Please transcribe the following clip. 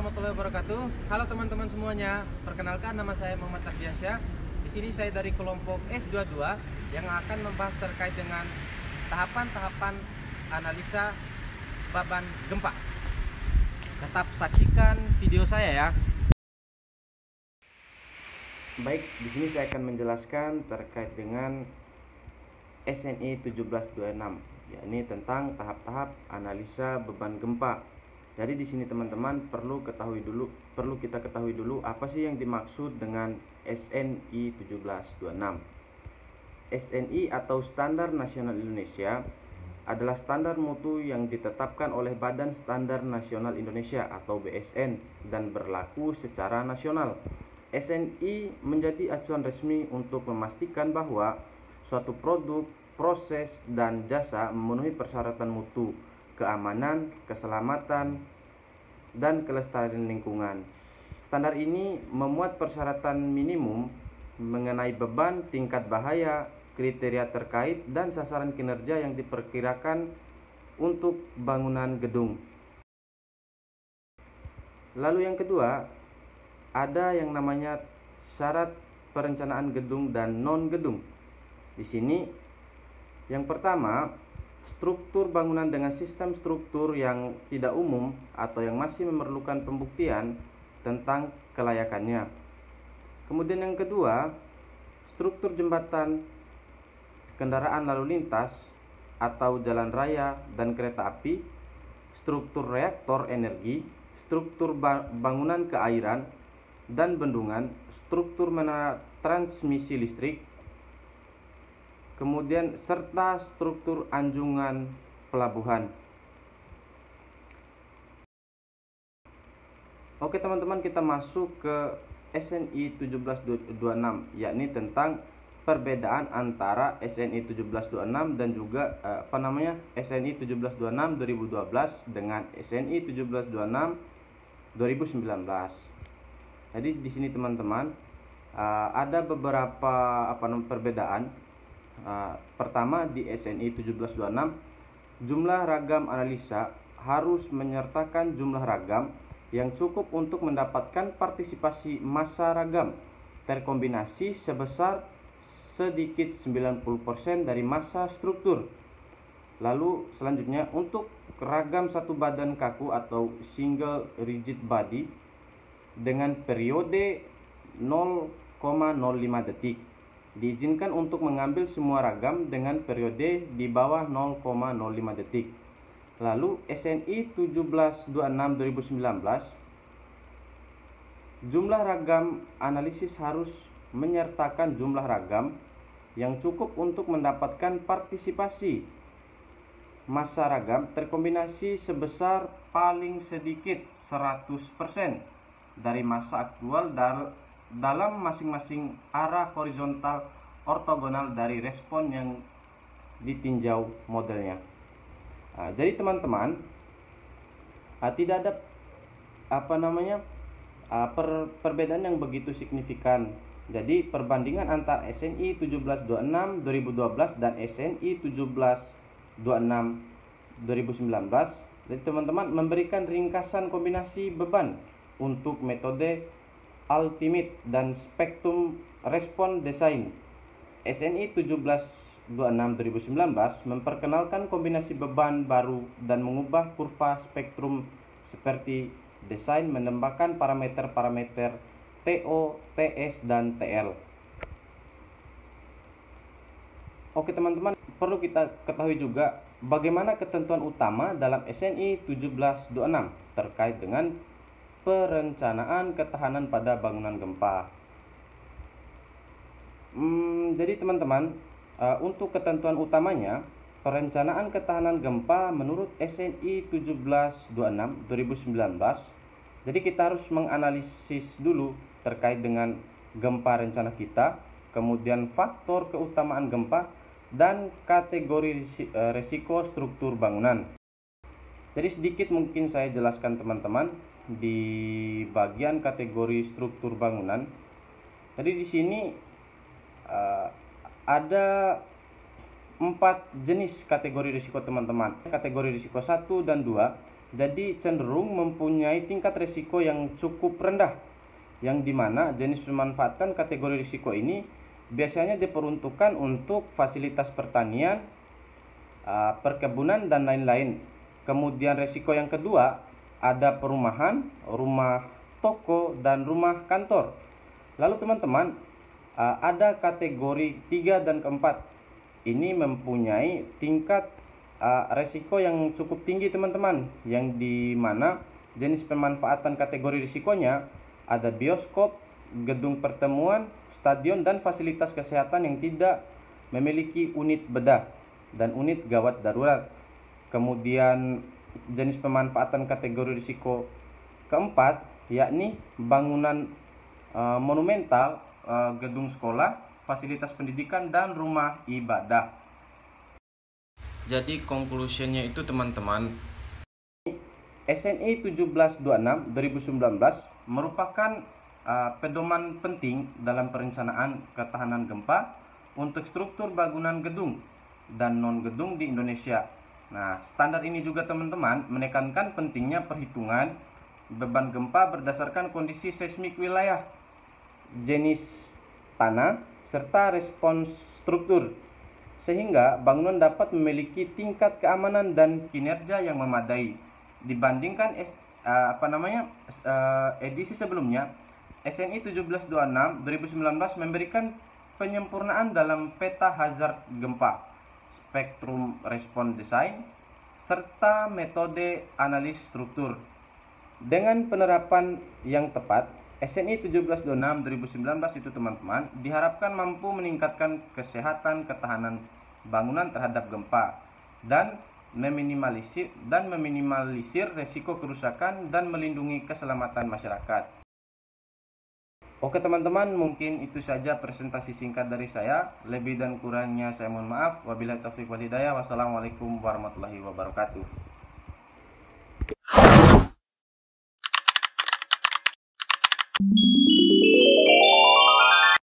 warahmatullahi wabarakatuh. Halo teman-teman semuanya. Perkenalkan, nama saya Muhammad Ardiansyah. Di sini saya dari kelompok S22 yang akan membahas terkait dengan tahapan-tahapan analisa beban gempa. Tetap saksikan video saya ya. Baik, di sini saya akan menjelaskan terkait dengan SNI 1726, yakni tentang tahap-tahap analisa beban gempa. Jadi di sini teman-teman perlu kita ketahui dulu apa sih yang dimaksud dengan SNI 1726. SNI atau Standar Nasional Indonesia adalah standar mutu yang ditetapkan oleh Badan Standar Nasional Indonesia atau BSN dan berlaku secara nasional. SNI menjadi acuan resmi untuk memastikan bahwa suatu produk, proses, dan jasa memenuhi persyaratan mutu, keamanan, keselamatan, dan kelestarian lingkungan. Standar ini memuat persyaratan minimum mengenai beban, tingkat bahaya, kriteria terkait, dan sasaran kinerja yang diperkirakan untuk bangunan gedung. Lalu yang kedua, ada yang namanya syarat perencanaan gedung dan non-gedung. Di sini yang pertama, struktur bangunan dengan sistem struktur yang tidak umum atau yang masih memerlukan pembuktian tentang kelayakannya. Kemudian yang kedua, struktur jembatan, kendaraan lalu lintas atau jalan raya dan kereta api, struktur reaktor energi, struktur bangunan keairan dan bendungan, struktur menara transmisi listrik, kemudian serta struktur anjungan pelabuhan. Oke teman-teman, kita masuk ke SNI 1726, yakni tentang perbedaan antara SNI 1726 dan juga SNI 1726 2012 dengan SNI 1726 2019. Jadi di sini teman-teman ada beberapa perbedaan. Pertama, di SNI 1726 jumlah ragam analisa harus menyertakan jumlah ragam yang cukup untuk mendapatkan partisipasi massa ragam terkombinasi sebesar sedikit 90% dari massa struktur. Lalu selanjutnya, untuk ragam satu badan kaku atau single rigid body dengan periode 0,05 detik diizinkan untuk mengambil semua ragam dengan periode di bawah 0,05 detik. Lalu SNI 1726 2019 jumlah ragam analisis harus menyertakan jumlah ragam yang cukup untuk mendapatkan partisipasi massa ragam terkombinasi sebesar paling sedikit 100% dari massa aktual dalam masing-masing arah horizontal ortogonal dari respon yang ditinjau modelnya. Jadi teman-teman, tidak ada perbedaan yang begitu signifikan. Jadi perbandingan antara SNI 1726 2012 dan SNI 1726 2019, jadi teman-teman memberikan ringkasan kombinasi beban untuk metode ultimate dan spektrum respon desain. SNI 1726 2019 memperkenalkan kombinasi beban baru dan mengubah kurva spektrum seperti desain menambahkan parameter-parameter TO, TS, dan TL. Oke teman-teman, perlu kita ketahui juga bagaimana ketentuan utama dalam SNI 1726 terkait dengan perencanaan ketahanan pada bangunan gempa. Jadi teman-teman, untuk ketentuan utamanya, perencanaan ketahanan gempa menurut SNI 1726 2019. Jadi kita harus menganalisis dulu terkait dengan gempa rencana kita, kemudian faktor keutamaan gempa, dan kategori risiko struktur bangunan. Jadi sedikit mungkin saya jelaskan teman-teman di bagian kategori struktur bangunan. Jadi di sini ada 4 jenis kategori risiko teman-teman. Kategori risiko 1 dan 2 jadi cenderung mempunyai tingkat risiko yang cukup rendah, yang dimana jenis pemanfaatan kategori risiko ini biasanya diperuntukkan untuk fasilitas pertanian, perkebunan, dan lain-lain. Kemudian risiko yang kedua ada perumahan, rumah toko, dan rumah kantor. Lalu teman-teman, ada kategori 3 dan keempat. Ini mempunyai tingkat resiko yang cukup tinggi teman-teman, yang dimana jenis pemanfaatan kategori risikonya ada bioskop, gedung pertemuan, stadion, dan fasilitas kesehatan yang tidak memiliki unit bedah dan unit gawat darurat. Kemudian jenis pemanfaatan kategori risiko keempat yakni bangunan monumental, gedung sekolah, fasilitas pendidikan, dan rumah ibadah. Jadi conclusionnya itu teman-teman, SNI 1726 2019 merupakan pedoman penting dalam perencanaan ketahanan gempa untuk struktur bangunan gedung dan non-gedung di Indonesia. Nah, standar ini juga teman-teman menekankan pentingnya perhitungan beban gempa berdasarkan kondisi seismik wilayah, jenis tanah, serta respons struktur, sehingga bangunan dapat memiliki tingkat keamanan dan kinerja yang memadai. Dibandingkan edisi sebelumnya, SNI 1726 2019 memberikan penyempurnaan dalam peta hazard gempa, spektrum respon desain, serta metode analis struktur. Dengan penerapan yang tepat, SNI 1726 2019 itu teman-teman diharapkan mampu meningkatkan kesehatan ketahanan bangunan terhadap gempa dan meminimalisir resiko kerusakan dan melindungi keselamatan masyarakat. Oke teman-teman, mungkin itu saja presentasi singkat dari saya. Lebih dan kurangnya saya mohon maaf. Wabillahi taufiq wal hidayah. Wassalamualaikum warahmatullahi wabarakatuh.